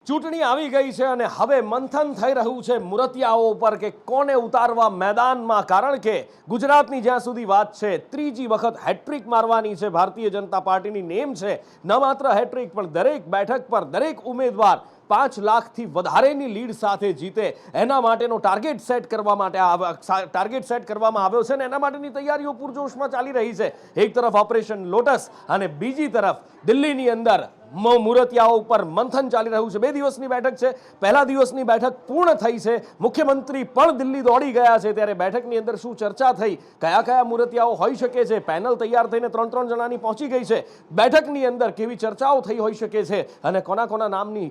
ચૂંટણી આવી ગઈ છે અને હવે મંથન થઈ રહ્યું છે મૂર્તિયાઓ ઉપર કે કોને ઉતારવા મેદાનમાં, કારણ કે ગુજરાતની જ્યાં સુધી વાત છે ત્રીજી વખત હેટ્રિક મારવાની છે ભારતીય જનતા પાર્ટીની નેમ છે. ન માત્ર હેટ્રિક પણ દરેક બેઠક પર દરેક ઉમેદવાર 5 લાખથી વધારેની લીડ સાથે જીતે એના માટેનો ટાર્ગેટ સેટ કરવામાં આવ્યો છે અને એના માટેની તૈયારીઓ પૂરજોશમાં ચાલી રહી છે. એક તરફ ઓપરેશન લોટસ અને બીજી તરફ દિલ્હીની અંદર મૂર્તિયાઓ ઉપર મંથન ચાલી રહ્યું છે. 2 દિવસની બેઠક છે. પહેલા દિવસની બેઠક પૂર્ણ થઈ છે. મુખ્યમંત્રી પણ દિલ્હી દોડી ગયા છે. ત્યારે બેઠકની અંદર શું ચર્ચા થઈ, કયા કયા મૂર્તિયાઓ હોઈ શકે છે, પેનલ તૈયાર થઈને 3 જણાની પહોંચી ગઈ છે. બેઠકની અંદર કેવી ચર્ચાઓ થઈ હોઈ શકે છે અને કોના કોના નામની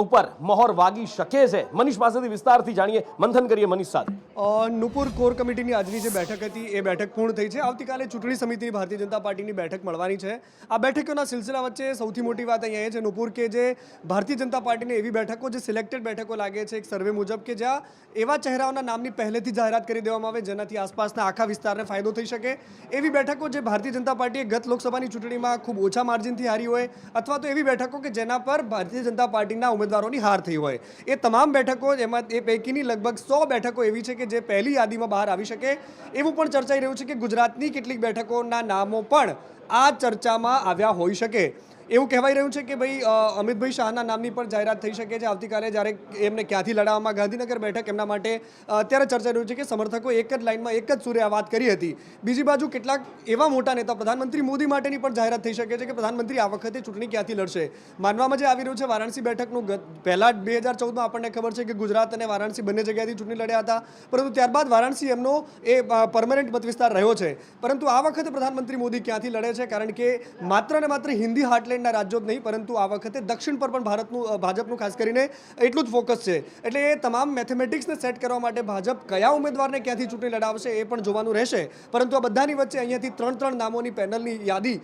ઉપર મોહર વાગી શકે છે, મનીષ પાસેથી વિસ્તારથી જાણીએ, મંથન કરીએ મનીષ સાથે. નુપુર કોર કમિટીની આજની જે બેઠક હતી એ બેઠક પૂર્ણ થઈ છે. આવતીકાલે ચૂંટણી સમિતિની ભારતીય જનતા પાર્ટીની બેઠક મળવાની છે. આ બેઠકોના સિલસિલા વચ્ચે સૌથી મોટી વાત અહીંયા એ છે નુપુર કે જે ભારતીય જનતા પાર્ટીની એવી બેઠકો, જે સિલેક્ટેડ બેઠકો લાગે છે એક સર્વે મુજબ, કે જ્યાં એવા ચહેરાઓના નામની પહેલેથી જાહેરાત કરી દેવામાં આવે જેનાથી આસપાસના આખા વિસ્તારને ફાયદો થઈ શકે. એવી બેઠકો જે ભારતીય જનતા પાર્ટીએ ગત લોકસભાની ચૂંટણીમાં ખૂબ ઓછા માર્જિનથી હારી હોય, અથવા તો એવી બેઠકો કે જેના પર ભારતીય જનતા પાર્ટીના ઉમેદવારોની હાર થઈ હોય, એ તમામ બેઠકો, એમાં એ પૈકીની લગભગ 100 બેઠકો એવી છે કે જે પહેલી યાદીમાં બહાર આવી શકે. એવું પણ ચર્ચાઈ રહ્યું છે કે ગુજરાતની કેટલીક બેઠકોના નામો પણ આ ચર્ચામાં આવ્યા હોઈ શકે. એવું કહેવાય રહ્યું છે કે ભાઈ અમિતભાઈ શાહના નામની પણ જાહેરાત થઈ શકે છે આવતીકાલે, જ્યારે એમને ક્યાંથી લડાવવામાં ગાંધીનગર બેઠક એમના માટે અત્યારે ચર્ચાઈ રહ્યું છે કે સમર્થકો એક જ લાઇનમાં એક જ સૂરે આ વાત કરી હતી. બીજી બાજુ કેટલાક એવા મોટા નેતા, પ્રધાનમંત્રી મોદી માટેની પણ જાહેરાત થઈ શકે છે કે પ્રધાનમંત્રી આ વખતે ચૂંટણી ક્યાંથી લડશે. માનવામાં જે આવી રહ્યું છે વારાણસી બેઠકનું પહેલા 2014માં આપણને ખબર છે કે ગુજરાત અને વારાણસી બંને જગ્યાએથી ચૂંટણી લડ્યા હતા, પરંતુ ત્યારબાદ વારાણસી એમનો એ પરમનન્ટ મત વિસ્તાર રહ્યો છે. પરંતુ આ વખતે પ્રધાનમંત્રી મોદી ક્યાંથી લડે છે, કારણ કે માત્ર ને માત્ર હિન્દી હાર્ટલેન્ડ રાજ્યો જ નહીં, પરંતુ આ વખતે દક્ષિણ પર પણ ભાજપનું ખાસ કરીને એટલું જ ફોકસ છે. એટલે એ તમામ મેથેમેટિક્સને સેટ કરવા માટે ભાજપ કયા ઉમેદવારને ક્યાંથી ચૂંટણી લડાવશે એ પણ જોવાનું રહેશે. પરંતુ આ બધાની વચ્ચે અહીંયાથી 3 નામોની પેનલની યાદી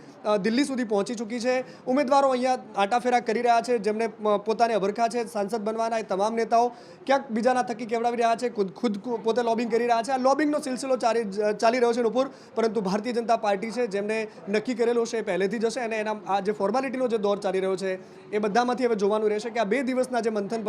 દિલ્હી સુધી પહોંચી ચૂકી છે. ઉમેદવારો અહીંયા આટાફેરા કરી રહ્યા છે, જેમને પોતાને અભરખા છે સાંસદ બનવાના. એ તમામ નેતાઓ ક્યાંક બીજાના થકી કેવડાવી રહ્યા છે, ખુદ પોતે લોબિંગ કરી રહ્યા છે. આ લોબિંગનો સિલસિલો ચાલી રહ્યો છે નુપુર, પરંતુ ભારતીય જનતા પાર્ટી છે જેમને નક્કી કરેલો છે એ પહેલેથી જશે અને એના આ જે ફોર્માલિટીનો જે દોર ચાલી રહ્યો છે એ બધામાંથી હવે જોવાનું રહેશે કે આ 2 દિવસના જે મંથન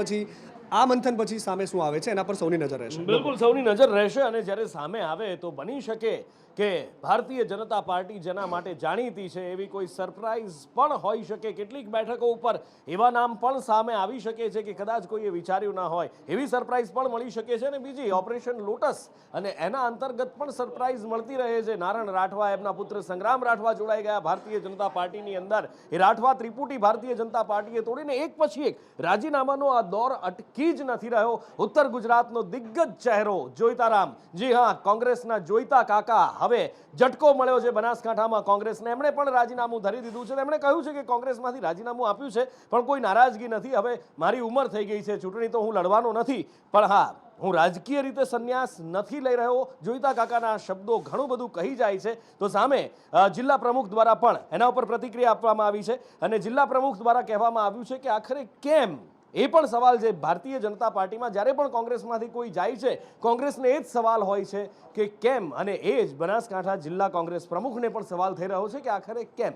પછી સામે શું આવે છે, એના પર સૌની નજર રહેશે. બિલકુલ સૌની નજર રહેશે. અને જ્યારે સામે આવે તો બની શકે કે ભારતીય જનતા પાર્ટી જેના માટે જાણીતી છે એવી કોઈ સરપ્રાઈઝ પણ હોઈ શકે. કેટલીક બેઠકો ઉપર એવા નામ પણ સામે આવી શકે છે કે કદાચ કોઈએ વિચાર્યું ના હોય, એવી સરપ્રાઈઝ પણ મળી શકે છે. અને બીજી ઓપરેશન લોટસ, અને એના અંતર્ગત પણ સરપ્રાઈઝ મળતી રહે છે. નારણ રાઠવા, એમના પુત્ર સંગ્રામ રાઠવા જોડાઈ ગયા ભારતીય જનતા પાર્ટીની અંદર. એ રાઠવા ત્રિપુટી ભારતીય જનતા પાર્ટીએ તોડીને એક પછી એક રાજીનામાનો આ દોર અટકી જ નથી રહ્યો. ઉત્તર ગુજરાતનો દિગ્ગજ ચહેરો જોઈતારામ, જી હા, કોંગ્રેસના જોઈતા કાકા, હવે ઝટકો મળ્યો છે બનાસકાંઠામાં કોંગ્રેસને. એમણે પણ રાજીનામું ધરી દીધું છે. તેમણે કહ્યું છે કે કોંગ્રેસમાંથી રાજીનામું આપ્યું છે પણ કોઈ નારાજગી નથી. હવે મારી ઉંમર થઈ ગઈ છે, ચૂંટણી તો હું લડવાનો નથી, પણ હા, હું રાજકીય રીતે સંન્યાસ નથી લઈ રહ્યો. જોઈતા કાકાના શબ્દો ઘણું બધું કહી જાય છે. તો સામે જિલ્લા પ્રમુખ દ્વારા પણ એના ઉપર પ્રતિક્રિયા આપવામાં આવી છે અને જિલ્લા પ્રમુખ દ્વારા કહેવામાં આવ્યું છે કે આખરે કેમ, એ પણ સવાલ છે ભારતીય જનતા પાર્ટીમાં. જ્યારે પણ કોંગ્રેસમાંથી કોઈ જાય છે, કોંગ્રેસને એ જ સવાલ હોય છે કે કેમ, અને એ જ બનાસકાંઠા જિલ્લા કોંગ્રેસ પ્રમુખને પણ સવાલ થઈ રહ્યો છે કે આખરે કેમ.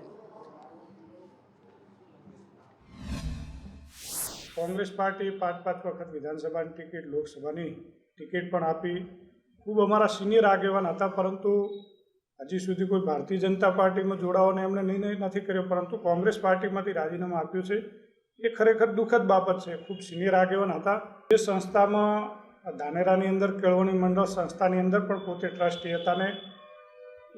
કોંગ્રેસ પાર્ટી 5 વખત વિધાનસભાની ટિકિટ, લોકસભાની ટિકિટ પણ આપી. ખૂબ અમારા સિનિયર આગેવાન હતા, પરંતુ હજી સુધી કોઈ ભારતીય જનતા પાર્ટીમાં જોડાવાનો એમણે નિર્ણય નથી કર્યો, પરંતુ કોંગ્રેસ પાર્ટીમાંથી રાજીનામું આપ્યું છે. એ ખરેખર દુઃખદ બાબત છે. ખૂબ સિનિયર આગેવાન હતા. જે સંસ્થામાં ધાનેરાની અંદર કેળવણી મંડળ સંસ્થાની અંદર પણ પોતે ટ્રસ્ટી હતા ને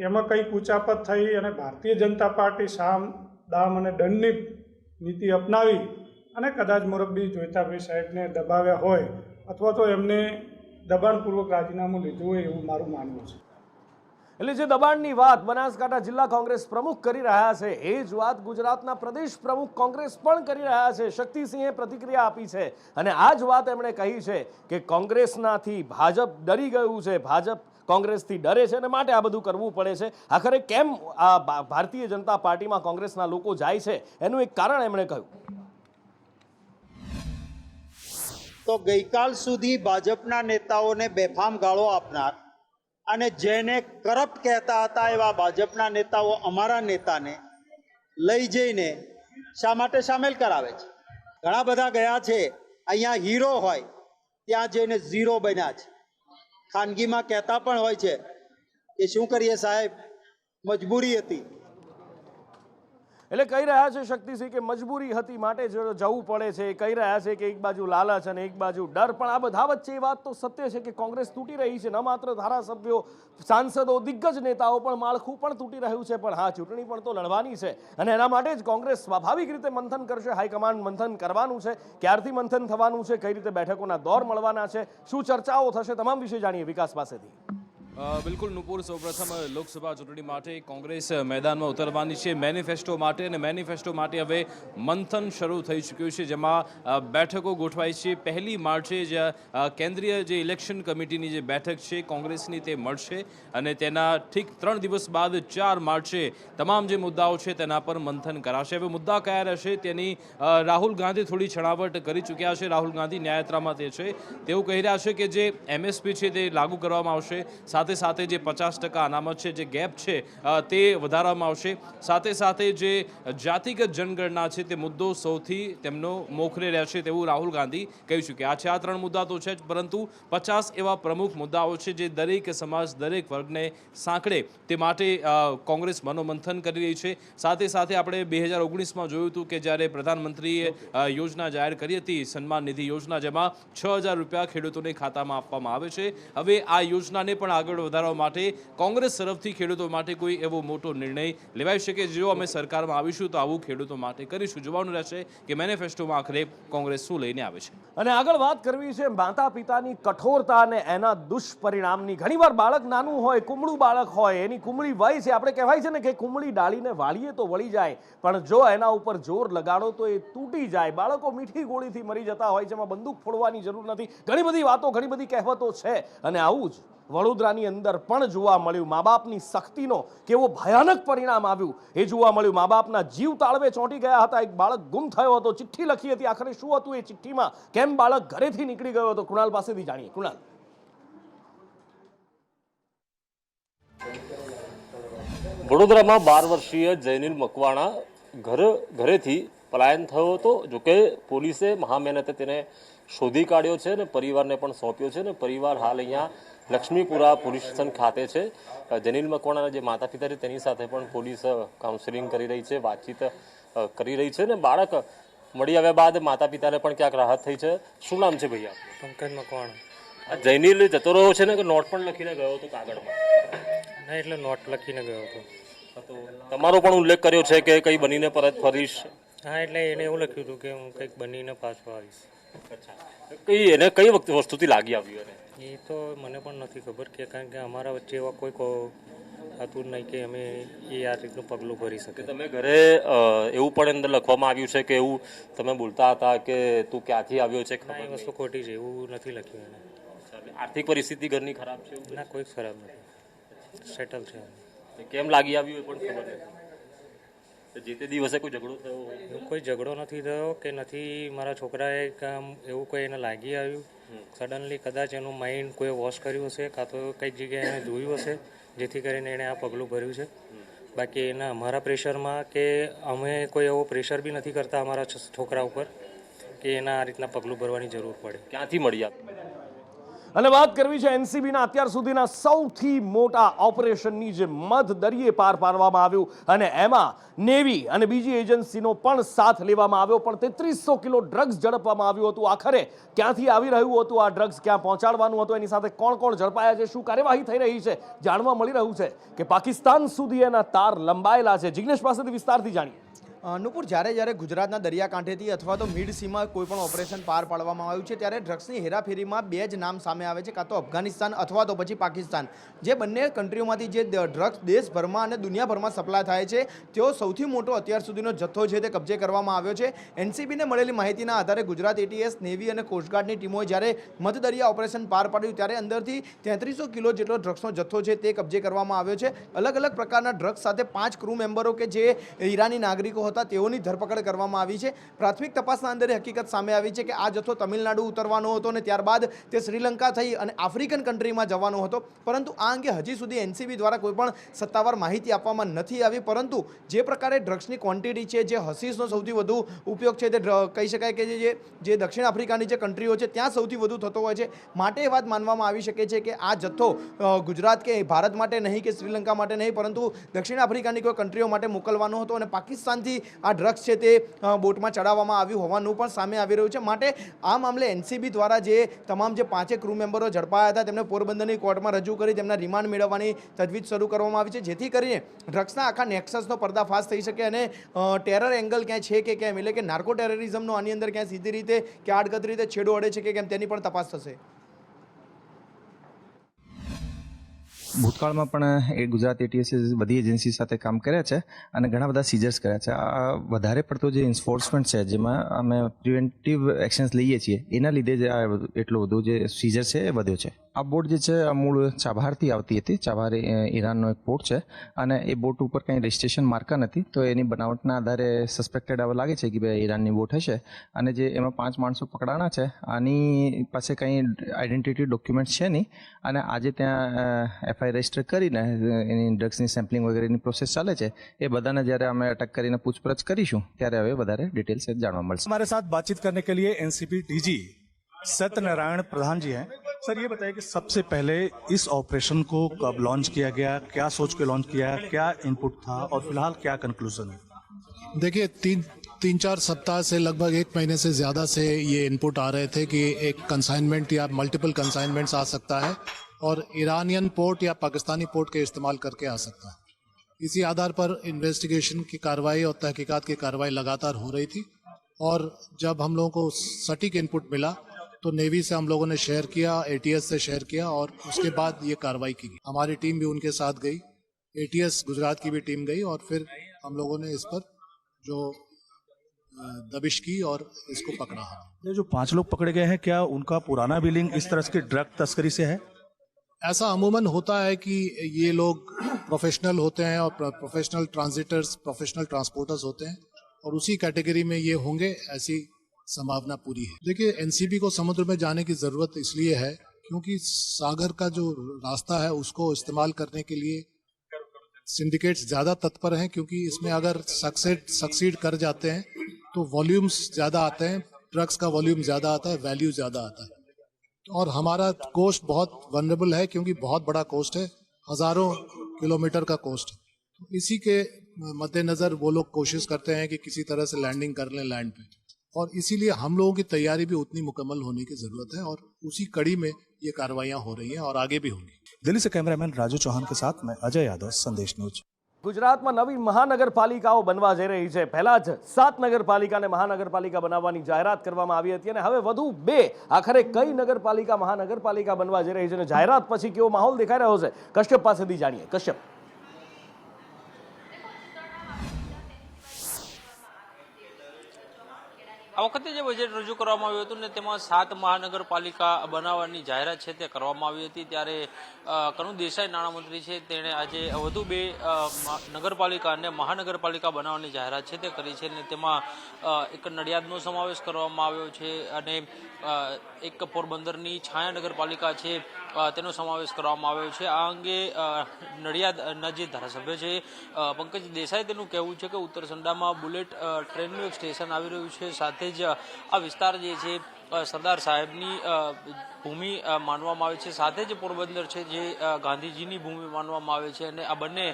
એમાં કંઈક ઉચાપત થઈ અને ભારતીય જનતા પાર્ટી સામ, દામ અને દંડની નીતિ અપનાવી અને કદાચ મોરબી જોઈતાભાઈ સાહેબને દબાવ્યા હોય અથવા તો એમને દબાણપૂર્વક રાજીનામું લીધું હોય એવું મારું માનવું છે. એટલે જે દબાણની વાત બનાસકાંઠા જિલ્લા કોંગ્રેસ પ્રમુખ કરી રહ્યા છે, એ જ વાત ગુજરાતના પ્રદેશ પ્રમુખ કોંગ્રેસ પણ કરી રહ્યા છે. શક્તિસિંહે પ્રતિક્રિયા આપી છે અને આ જ વાત એમણે કહી છે કે કોંગ્રેસનાથી ભાજપ ડરી ગયું છે, ભાજપ કોંગ્રેસથી ડરે છે અને માટે આ બધું કરવું પડે છે. આખરે કેમ આ ભારતીય જનતા પાર્ટીમાં કોંગ્રેસના લોકો જાય છે એનું એક કારણ એમણે કહ્યું. તો ગઈકાલ સુધી ભાજપના નેતાઓને બેફામ ગાળો આપનાર અને જેને કરપ્ટ કહેતા હતા એવા ભાજપના નેતાઓ અમારા નેતાને લઈ જઈને શા માટે સામેલ કરાવે છે? ઘણા બધા ગયા છે, અહીંયા હીરો હોય ત્યાં જઈને ઝીરો બન્યા છે. ખાનગીમાં કહેતા પણ હોય છે કે શું કરીએ સાહેબ, મજબૂરી હતી. એટલે કહી રહ્યા છે શક્તિસિંહ કે મજબૂરી હતી માટે જવું પડે છે. કહી રહ્યા છે કે એક બાજુ લાલચ અને એક બાજુ ડર, પણ આ બધા વચ્ચે એ વાત તો સત્ય છે કે કોંગ્રેસ તૂટી રહી છે. ન માત્ર ધારાસભ્યો, સાંસદો, દિગ્ગજ નેતાઓ, પણ માળખું પણ તૂટી રહ્યું છે. પણ હા, ચૂંટણી પણ તો લડવાની છે અને એના માટે જ કોંગ્રેસ સ્વાભાવિક રીતે મંથન કરશે. હાઈકમાન્ડ મંથન કરવાનું છે. ક્યારથી મંથન થવાનું છે, કઈ રીતે બેઠકોના દોર મળવાના છે, શું ચર્ચાઓ થશે, તમામ વિશે જાણીએ વિકાસ પાસેથી. બિલકુલ નુપુર, સૌપ્રથમ લોકસભા ચૂંટણી માટે કોંગ્રેસ મેદાનમાં ઉતરવાની છે મેનિફેસ્ટો માટે, અને મેનિફેસ્ટો માટે હવે મંથન શરૂ થઈ ચૂક્યું છે, જેમાં બેઠકો ગોઠવાઈ છે. 1 માર્ચે જ કેન્દ્રીય જે ઇલેક્શન કમિટીની જે બેઠક છે કોંગ્રેસની તે મળશે અને તેના ઠીક 3 દિવસ બાદ 4 માર્ચે તમામ જે મુદ્દાઓ છે તેના પર મંથન કરાશે. હવે મુદ્દા કયા રહેશે તેની રાહુલ ગાંધી થોડી છણાવટ કરી ચૂક્યા છે. રાહુલ ગાંધી ન્યાયયાત્રામાં તે છે, તેવું કહી રહ્યા છે કે જે MSP છે તે લાગુ કરવામાં આવશે, સાથે સાથે જે 50% અનામત છે, જે ગેપ છે તે વધારવામાં આવશે, સાથે સાથે જે જાતિગત જનગણના છે તે મુદ્દો સૌથી તેમનો મોખરે રહેશે, તેવું રાહુલ ગાંધી કહી ચૂક્યા છે. આ 3 મુદ્દા તો છે જ, પરંતુ 50 એવા પ્રમુખ મુદ્દાઓ છે જે દરેક સમાજ, દરેક વર્ગને સાંકળે તે માટે કોંગ્રેસ મનોમંથન કરી રહી છે. સાથે સાથે આપણે 2019માં જોયું હતું કે જ્યારે પ્રધાનમંત્રીએ યોજના જાહેર કરી હતી, સન્માન નિધિ યોજના, જેમાં 6000 રૂપિયા ખેડૂતોને ખાતામાં આપવામાં આવે છે. હવે આ યોજનાને પણ આગળ વધારવા માટે કોંગ્રેસ તરફથી ખેડૂતો માટે કોઈ એવો મોટો નિર્ણય લેવાઈ શકે. જો અમે સરકારમાં આવીશું તો આવું ખેડૂતો માટે કરીશું. જોવાનું રહેશે કે મેનિફેસ્ટોમાં આખરે કોંગ્રેસ શું લઈને આવે છે. અને આગળ વાત કરવી છે માતા પિતાની કઠોરતા અને એના દુષ્પરિણામની. ઘણીવાર બાળક નાનું હોય, કુમળું બાળક હોય, એની કુમળી વય છે, આપણે કહેવાય છે ને કે કુમળી ડાળીને વાળીએ તો વળી જાય, પણ જો એના ઉપર જોર લગાડો તો એ તૂટી જાય. બાળકો મીઠી ગોળીથી મરી જતા હોય છે, એમાં બંદૂક ફોડવાની જરૂર નથી. ઘણી બધી વાતો, ઘણી બધી કહેવતો છે. અને આવું જ વડોદરાની અંદર પણ જોવા મળ્યું. મા બાપની શક્તિનો કેવો ભયાનક પરિણામ આવ્યું એ જોવા મળ્યું. મા બાપના જીવ તાળવે ચોંટી ગયા હતા. એક બાળક ગુમ થયો હતો, ચિઠ્ઠી લખી હતી. આખરે શું હતું એ ચિઠ્ઠીમાં, કેમ બાળક ઘરેથી નીકળી ગયો હતો, કૃણાલ પાસેથી જાણીએ. કૃણાલ. વડોદરામાં 12 વર્ષીય જૈનિલ મકવાણા ઘરેથી પલાયન થયો હતો. જોકે પોલીસે મહામહેનતે તેને શોધી કાઢ્યો છે અને પરિવારને પણ સોંપ્યો છે. અને પરિવાર હાલ અહીંયા લક્ષ્મીપુરા પોલીસ સ્ટેશન ખાતે છે. જૈનિલ મકવાણાના જે માતા પિતા છે તેની સાથે પણ પોલીસ કાઉન્સેલિંગ કરી રહી છે, વાતચીત કરી રહી છે. અને બાળક મળી આવ્યા બાદ માતા પિતાને પણ ક્યાંક રાહત થઈ છે. શું નામ છે ભૈયા? પંકજ મકવાણા. આ જૈનિલ જતો રહ્યો છે ને, કે નોટ પણ લખીને ગયો હતો કાગળમાં? ના, એટલે નોટ લખીને ગયો હતો. તો તમારો પણ ઉલ્લેખ કર્યો છે કે કંઈ બનીને પરત ફરીશ. હા, એટલે એને એવું લખ્યું હતું કે હું કંઈક બનીને પાછો આવીશ. એને કઈ વસ્તુથી લાગી આવ્યું? એ તો મને પણ નથી ખબર, કે કારણ કે અમારા વચ્ચે એવા કોઈ હતું નહીં કે અમે એ આ રીતનું પગલું ભરી શકીએ. તમે ઘરે એવું પણ અંદર લખવામાં આવ્યું છે કે એવું તમે બોલતા હતા કે તું ક્યાંથી આવ્યો છે? ના, એ વસ્તુ ખોટી છે, એવું નથી લખ્યું એને. આર્થિક પરિસ્થિતિ ઘરની ખરાબ છે? ના, કોઈ ખરાબ નથી, સેટલ છે. કેમ લાગી આવ્યું એ પણ ખબર નથી. જે તે દિવસે કોઈ ઝઘડો થયો? કોઈ ઝઘડો નથી થયો કે નથી મારા છોકરાએ કામ એવું કોઈ એને લાગી આવ્યું. સડનલી કદાચ એનું માઇન્ડ કોઈ વોશ કર્યું હશે, કાં તો કંઈક જગ્યાએ એને જોયું હશે, જેથી કરીને એણે આ પગલું ભર્યું છે. બાકી એના અમારા પ્રેશરમાં કે અમે કોઈ એવો પ્રેશર બી નથી કરતા અમારા છોકરા ઉપર કે એના આ રીતના પગલું ભરવાની જરૂર પડે. ક્યાંથી મળી આપે? અને વાત કરવી છે એનસીબીના અત્યાર સુધીના સૌથી મોટા ઓપરેશનની, જે મધ દરિયે પાર પાડવામાં આવ્યું અને એમાં નેવી અને બીજી એજન્સીનો પણ સાથ લેવામાં આવ્યો. પણ 3300 કિલો ડ્રગ્સ ઝડપવામાં આવ્યું હતું. આખરે ક્યાંથી આવી રહ્યું હતું આ ડ્રગ્સ, ક્યાં પહોંચાડવાનું હતું, એની સાથે કોણ કોણ ઝડપાયા છે, શું કાર્યવાહી થઈ રહી છે, જાણવા મળી રહ્યું છે કે પાકિસ્તાન સુધી એના તાર લંબાયેલા છે. જિગ્નેશ પાસેથી વિસ્તારથી જાણીએ. નુપુર, જ્યારે ગુજરાતના દરિયાકાંઠેથી અથવા તો મિડ સીમાં કોઈ પણ ઓપરેશન પાર પાડવામાં આવ્યું છે, ત્યારે ડ્રગ્સની હેરાફેરીમાં 2 જ નામ સામે આવે છે, કાં તો અફઘાનિસ્તાન અથવા તો પછી પાકિસ્તાન. જે બંને કન્ટ્રીઓમાંથી જે ડ્રગ્સ દેશભરમાં અને દુનિયાભરમાં સપ્લાય થાય છે, તેઓ સૌથી મોટો અત્યાર સુધીનો જથ્થો છે તે કબજે કરવામાં આવ્યો છે. એનસીબીને મળેલી માહિતીના આધારે ગુજરાત ATS, નેવી અને કોસ્ટગાર્ડની ટીમોએ જ્યારે મધ દરિયા ઓપરેશન પાર પાડ્યું, ત્યારે અંદરથી 3300 કિલો જેટલો ડ્રગ્સનો જથ્થો છે તે કબજે કરવામાં આવ્યો છે. અલગ અલગ પ્રકારના ડ્રગ્સ સાથે 5 ક્રૂ મેમ્બરો કે જે ઈરાની નાગરિકો હતા તેઓની ધરપકડ કરવામાં આવી છે. પ્રાથમિક તપાસના અંદર એ હકીકત સામે આવી છે કે આ જથ્થો તમિલનાડુ ઉતરવાનો હતો અને ત્યારબાદ તે શ્રીલંકા થઈ અને આફ્રિકન કન્ટ્રીમાં જવાનો હતો. પરંતુ આ અંગે હજી સુધી એનસીબી દ્વારા કોઈ પણ સત્તાવાર માહિતી આપવામાં નથી આવી. પરંતુ જે પ્રકારે ડ્રગ્સની ક્વોન્ટિટી છે, જે હશીશનો સૌથી વધુ ઉપયોગ છે, તે કહી શકાય કે જે દક્ષિણ આફ્રિકાની જે કન્ટ્રીઓ છે ત્યાં સૌથી વધુ થતો હોય છે. માટે એ વાત માનવામાં આવી શકે છે કે આ જથ્થો ગુજરાત કે ભારત માટે નહીં કે શ્રીલંકા માટે નહીં, પરંતુ દક્ષિણ આફ્રિકાની કોઈ કન્ટ્રીઓ માટે મોકલવાનો હતો અને પાકિસ્તાનથી આ ડ્રગ્સ છે તે બોટમાં ચડાવવામાં આવ્યું હોવાનું પણ સામે આવી રહ્યું છે. માટે આ મામલે એનસીબી દ્વારા જે તમામ જે 5 ક્રૂ મેમ્બરો ઝડપાયા હતા તેમને પોરબંદરની કોર્ટમાં રજૂ કરી તેમના રિમાન્ડ મેળવવાની તજવીજ શરૂ કરવામાં આવી છે, જેથી કરીને ડ્રગ્સના આખા નેક્સસનો પર્દાફાશ થઈ શકે અને ટેરર એંગલ ક્યાંય છે કે કેમ, એટલે કે નાર્કો ટેરરિઝમનો આની અંદર ક્યાંય સીધી રીતે કે આડકતરી રીતે છેડો અડે છે કે કેમ તેની પણ તપાસ થશે. ભૂતકાળમાં પણ એ ગુજરાત એટીએસે બધી એજન્સી સાથે કામ કર્યા છે અને ઘણા બધા સીઝર્સ કર્યા છે. આ વધારે પડતો જે એન્ફોર્સમેન્ટ છે જેમાં અમે પ્રિવેન્ટિવ એક્શન્સ લઈએ છીએ એના લીધે જ આ એટલું બધું જે સીઝર છે એ વધ્યો છે. આ બોટ જે છે મૂળ ચાબહારથી આવતી હતી. ચાબહાર ઈરાનનો એક પોર્ટ છે અને એ બોટ ઉપર કંઈ રજિસ્ટ્રેશન માર્કા નથી, તો એની બનાવટના આધારે સસ્પેક્ટેડ આવું લાગે છે કે ભાઈ ઈરાનની બોટ હશે. અને જે એમાં 5 માણસો પકડાણા છે આની પાસે કંઈ આઈડેન્ટિટી ડોક્યુમેન્ટ્સ છે નહીં અને આજે ત્યાં એફઆઈઆર રજિસ્ટર કરીને એની ડ્રગ્સની સેમ્પલિંગ વગેરેની પ્રોસેસ ચાલે છે. એ બધાને જ્યારે અમે અટક કરીને પૂછપરછ કરીશું ત્યારે હવે વધારે ડિટેલ્સ જાણવા મળશે. हमारे साथ बातचीत करने के लिए एनसीबी डीजी सत्यनारायण प्रधान जी हैं. सर ये बताइए कि सबसे पहले इस ऑपरेशन को कब लॉन्च किया गया, क्या सोच के लॉन्च किया, क्या इनपुट था और फिलहाल क्या कंक्लूजन है? देखिए, तीन चार सप्ताह से लगभग 1 महीने से ज़्यादा से ये इनपुट आ रहे थे कि एक कंसाइनमेंट या मल्टीपल कंसाइनमेंट्स आ सकता है और ईरानियन पोर्ट या पाकिस्तानी पोर्ट के इस्तेमाल करके आ सकता है. इसी आधार पर इन्वेस्टिगेशन की कार्रवाई और तहकीकात की कार्रवाई लगातार हो रही थी और जब हम लोगों को सटीक इनपुट मिला तो नेवी से हम लोगों ने शेयर किया, एटीएस से शेयर किया और उसके बाद ये कार्रवाई की गई. हमारी टीम भी उनके साथ गई, एटीएस गुजरात की भी टीम गई और फिर हम लोगों ने इस पर जो दबिश की और इसको पकड़ा. ये जो 5 लोग पकड़े गए हैं, क्या उनका पुराना भी लिंक इस तरह की ड्रग तस्करी से है? ऐसा अमूमन होता है कि ये लोग प्रोफेशनल होते हैं और प्रोफेशनल ट्रांजिटर्स, प्रोफेशनल ट्रांसपोर्टर्स होते हैं और उसी कैटेगरी में ये होंगे, ऐसी संभावना पूरी है. देखिए, एनसीबी को समुद्र में जाने की जरूरत इसलिए है क्योंकि सागर का जो रास्ता है उसको इस्तेमाल करने के लिए सिंडिकेट्स ज़्यादा तत्पर हैं, क्योंकि इसमें अगर सक्सीड कर जाते हैं तो वॉल्यूम्स ज़्यादा आते हैं, ड्रग्स का वॉल्यूम ज़्यादा आता है, वैल्यू ज़्यादा आता है. और हमारा कोस्ट बहुत वनरेबल है क्योंकि बहुत बड़ा कोस्ट है, हज़ारों किलोमीटर का कोस्ट है. तो इसी के मद्देनज़र वो लोग कोशिश करते हैं कि किसी तरह से लैंडिंग कर लें लैंड पे और इसीलिए हम लोगों की तैयारी भी उतनी मुकम्मल होने की ज़रूरत है और उसी कड़ी में ये कार्रवाइयाँ हो रही हैं और आगे भी होंगी. दिल्ली से कैमरामैन राजू चौहान के साथ मैं अजय यादव, संदेश न्यूज. ગુજરાતમાં નવી મહાનગરપાલિકાઓ બનવા જઈ રહી છે. પહેલા જ 7 નગરપાલિકાને મહાનગરપાલિકા બનાવવાની જાહેરાત કરવામાં આવી હતી અને હવે વધુ 2 આખરે કઈ નગરપાલિકા મહાનગરપાલિકા બનવા જઈ રહી છે અને જાહેરાત પછી કેવો માહોલ દેખાઈ રહ્યો છે, કશ્યપ પાસેથી જાણીએ. કશ્યપ, આ વખતે જે બજેટ રજૂ કરવામાં આવ્યું હતું ને તેમાં 7 મહાનગરપાલિકા બનાવવાની જાહેરાત છે તે કરવામાં આવી હતી. ત્યારે કનુ દેસાઈ નાણામંત્રી છે તેણે આજે વધુ 2 નગરપાલિકા અને મહાનગરપાલિકા બનાવવાની જાહેરાત છે તે કરી છે અને તેમાં એક નડિયાદનો સમાવેશ કરવામાં આવ્યો છે અને એક પોરબંદરની છાયા નગરપાલિકા છે તેનો સમાવેશ કરવામાં આવ્યો છે. આ અંગે નડિયાદના જે ધારાસભ્ય છે પંકજ દેસાઈ તેનું કહેવું છે કે ઉત્તરસંડામાં બુલેટ ટ્રેનનું એક સ્ટેશન આવી રહ્યું છે, સાથે જ આ વિસ્તાર જે છે સરદાર સાહેબની ભૂમિ માનવામાં આવે છે, સાથે જ પોરબંદર છે જે ગાંધીજીની ભૂમિ માનવામાં આવે છે અને આ બંને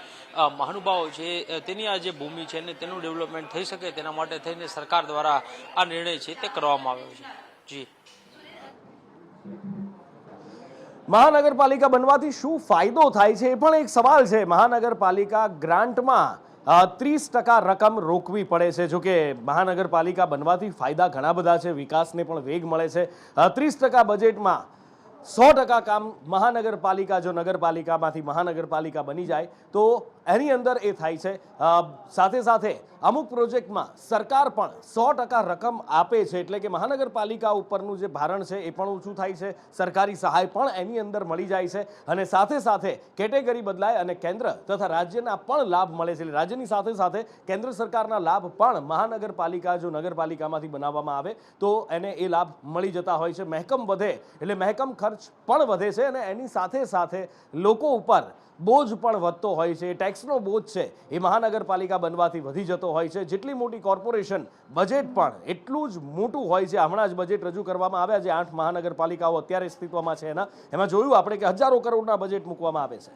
મહાનુભાવો છે તેની આ જે ભૂમિ છે ને તેનું ડેવલપમેન્ટ થઈ શકે તેના માટે થઈને સરકાર દ્વારા આ નિર્ણય છે તે કરવામાં આવ્યો છે. જી, મહાનગરપાલિકા બનવાથી શું ફાયદો થાય છે એ પણ એક સવાલ છે. મહાનગરપાલિકા ગ્રાન્ટમાં 30% રકમ રોકવી પડે છે. જોકે મહાનગરપાલિકા બનવાથી ફાયદા ઘણા બધા છે, વિકાસને પણ વેગ મળે છે. 30% બજેટમાં 100% કામ મહાનગરપાલિકા જો નગરપાલિકામાંથી મહાનગરપાલિકા બની જાય તો એની અંદર એ થાય છે. સાથે સાથે અમુક પ્રોજેક્ટમાં સરકાર પણ 100% રકમ આપે છે, એટલે કે મહાનગરપાલિકા ઉપરનું જે ભારણ છે એ પણ ઓછું થાય છે, સરકારી સહાય પણ એની અંદર મળી જાય છે અને સાથે સાથે કેટેગરી બદલાય અને કેન્દ્ર તથા રાજ્યના પણ લાભ મળે છે. એટલે રાજ્યની સાથે સાથે કેન્દ્ર સરકારના લાભ પણ મહાનગરપાલિકા જો નગરપાલિકામાંથી બનાવવામાં આવે તો એને એ લાભ મળી જતા હોય છે. મહેકમ વધે એટલે મહેકમ ખર્ચ પણ વધે છે અને એની સાથે સાથે લોકો ઉપર બોજ પણ વધતો હોય છે. ટેક્સનો બોજ છે એ મહાનગરપાલિકા બનવાથી વધી જતો હોય છે. જેટલી મોટી કોર્પોરેશન બજેટ પણ એટલું જ મોટું હોય છે. હમણાં જ બજેટ રજૂ કરવામાં આવ્યા જે 8 મહાનગરપાલિકાઓ અત્યારે અસ્તિત્વમાં છે એમાં જોયું આપણે કે હજારો કરોડના બજેટ મૂકવામાં આવે છે.